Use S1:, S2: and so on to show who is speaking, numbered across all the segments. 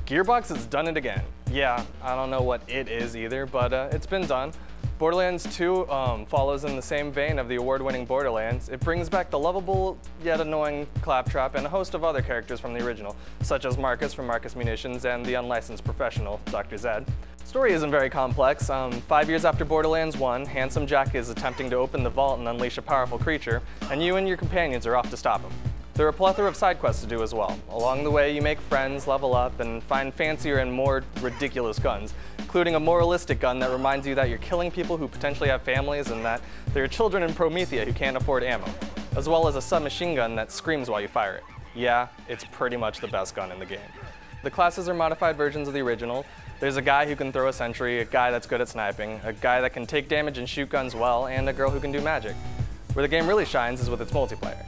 S1: Gearbox has done it again. Yeah, I don't know what it is either, but it's been done. Borderlands 2 follows in the same vein of the award-winning Borderlands. It brings back the lovable yet annoying Claptrap and a host of other characters from the original, such as Marcus from Marcus Munitions and the unlicensed professional, Dr. Zed. Story isn't very complex. 5 years after Borderlands 1, Handsome Jack is attempting to open the vault and unleash a powerful creature, and you and your companions are off to stop him. There are a plethora of side quests to do as well. Along the way, you make friends, level up, and find fancier and more ridiculous guns, including a moralistic gun that reminds you that you're killing people who potentially have families and that there are children in Promethea who can't afford ammo, as well as a submachine gun that screams while you fire it. Yeah, it's pretty much the best gun in the game. The classes are modified versions of the original. There's a guy who can throw a sentry, a guy that's good at sniping, a guy that can take damage and shoot guns well, and a girl who can do magic. Where the game really shines is with its multiplayer.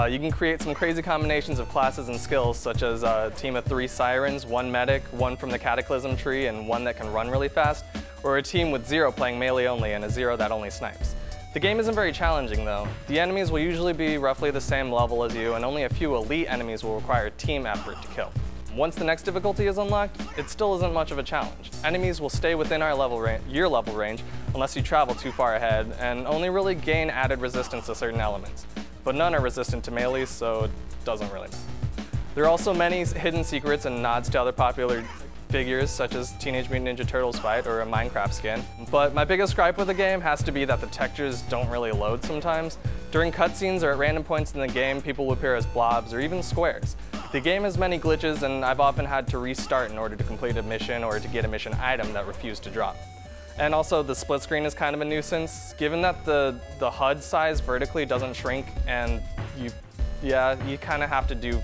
S1: You can create some crazy combinations of classes and skills, such as a team of 3 sirens, 1 medic, 1 from the Cataclysm tree, and 1 that can run really fast, or a team with 0 playing melee only and a 0 that only snipes. The game isn't very challenging though. The enemies will usually be roughly the same level as you, and only a few elite enemies will require team effort to kill. Once the next difficulty is unlocked, it still isn't much of a challenge. Enemies will stay within your level range unless you travel too far ahead, and only really gain added resistance to certain elements. But none are resistant to melee, so it doesn't really matter. There are also many hidden secrets and nods to other popular figures, such as Teenage Mutant Ninja Turtles fight or a Minecraft skin. But my biggest gripe with the game has to be that the textures don't really load sometimes. During cutscenes or at random points in the game, people will appear as blobs or even squares. The game has many glitches, and I've often had to restart in order to complete a mission or to get a mission item that refused to drop. And also, the split screen is kind of a nuisance, given that the HUD size vertically doesn't shrink, and you kind of have to do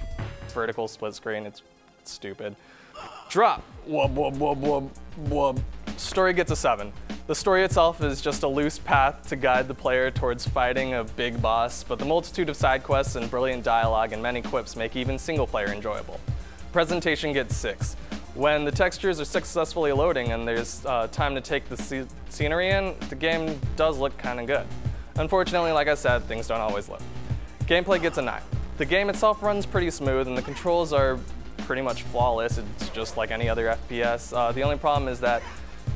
S1: vertical split screen. It's stupid. Drop. Wub, wub, wub, wub, wub. Story gets a 7. The story itself is just a loose path to guide the player towards fighting a big boss, but the multitude of side quests and brilliant dialogue and many quips make even single player enjoyable. Presentation gets 6. When the textures are successfully loading and there's time to take the scenery in, the game does look kind of good. Unfortunately, like I said, things don't always load. Gameplay gets a 9. The game itself runs pretty smooth and the controls are pretty much flawless. It's just like any other FPS. The only problem is that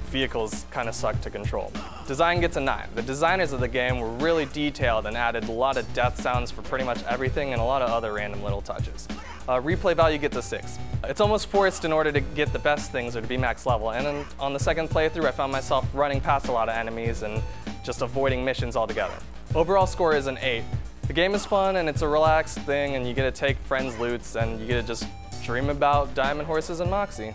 S1: vehicles kind of suck to control. Design gets a 9. The designers of the game were really detailed and added a lot of death sounds for pretty much everything and a lot of other random little touches. Replay value gets a 6. It's almost forced in order to get the best things or to be max level, and then on the second playthrough I found myself running past a lot of enemies and just avoiding missions altogether. Overall score is an 8. The game is fun and it's a relaxed thing and you get to take friends' loots and you get to just dream about diamond horses and Moxie.